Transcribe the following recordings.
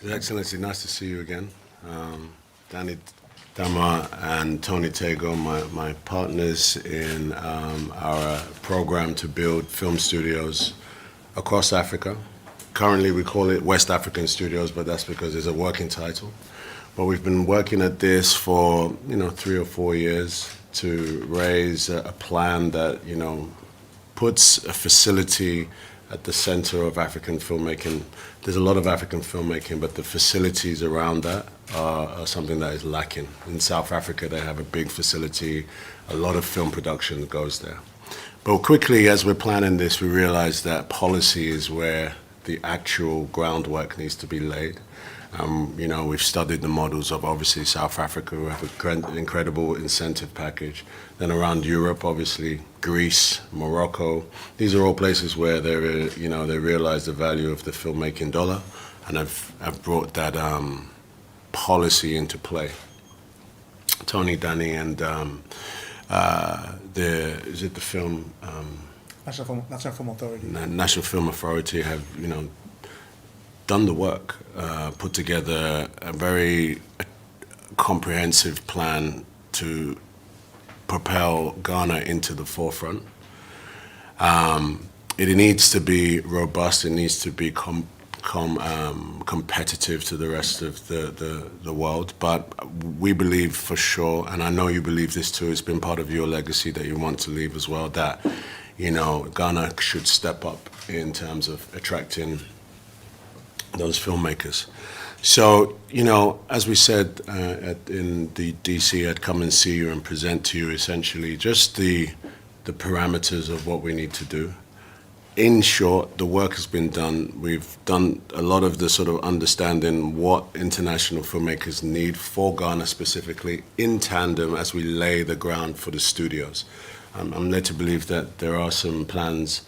Your Excellency, nice to see you again. Danny Dama and Tony Tego, my partners in our program to build film studios across Africa. Currently we call it West African Studios, but that's because it's a working title. But we've been working at this for 3 or 4 years to raise a plan that puts a facility at the center of African filmmaking. There's a lot of African filmmaking, but the facilities around that are something that is lacking. In South Africa, they have a big facility. A lot of film production goes there. But quickly, as we're planning this, we realized that policy is where the actual groundwork needs to be laid. We've studied the models of obviously South Africa, who have an incredible incentive package. Then around Europe, obviously Greece, Morocco. These are all places where they realize the value of the filmmaking dollar, and have brought that policy into play. Tony, Danny, and the film National Film Authority. National Film Authority have done the work, put together a very comprehensive plan to propel Ghana into the forefront. It needs to be robust. It needs to be competitive to the rest of the world. But we believe for sure, and I know you believe this too, it's been part of your legacy that you want to leave as well, that Ghana should step up in terms of attracting those filmmakers. So, as we said in the DC, I'd come and see you and present to you essentially just the parameters of what we need to do. In short, the work has been done. We've done a lot of the sort of understanding what international filmmakers need for Ghana specifically, in tandem as we lay the ground for the studios. I'm led to believe that there are some plans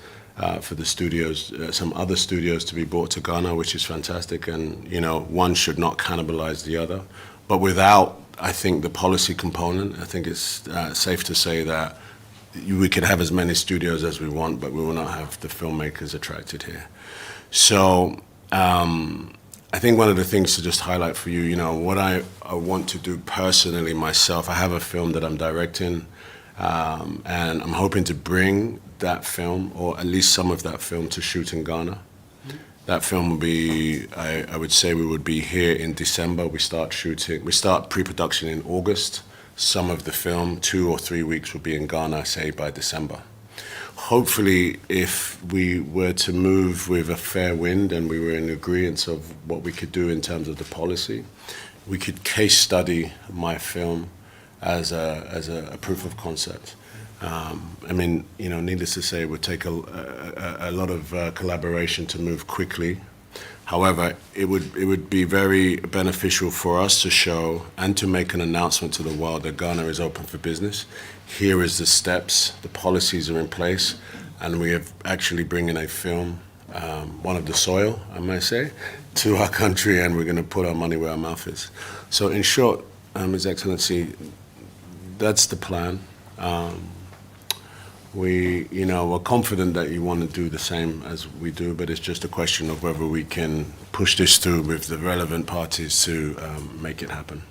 for the studios, some other studios to be brought to Ghana, which is fantastic, and one should not cannibalize the other. But without, I think, the policy component, I think it's safe to say that we could have as many studios as we want, but we will not have the filmmakers attracted here. So I think one of the things to just highlight for you, what I want to do personally myself, I have a film that I'm directing, and I'm hoping to bring that film, or at least some of that film, to shoot in Ghana. That film will be, I would say we would be here in December. We start pre-production in August. Some of the film, 2 or 3 weeks, will be in Ghana, say by December. Hopefully, if we were to move with a fair wind and we were in agreement of what we could do in terms of the policy, we could case study my film as a proof of concept. Needless to say, it would take a lot of collaboration to move quickly. However, it would be very beneficial for us to show and to make an announcement to the world that Ghana is open for business. Here is the steps, the policies are in place, and we have actually bringing a film, one of the soil, I might say, to our country, and we're going to put our money where our mouth is. So in short, His Excellency, that's the plan. We're confident that you want to do the same as we do, but it's just a question of whether we can push this through with the relevant parties to make it happen.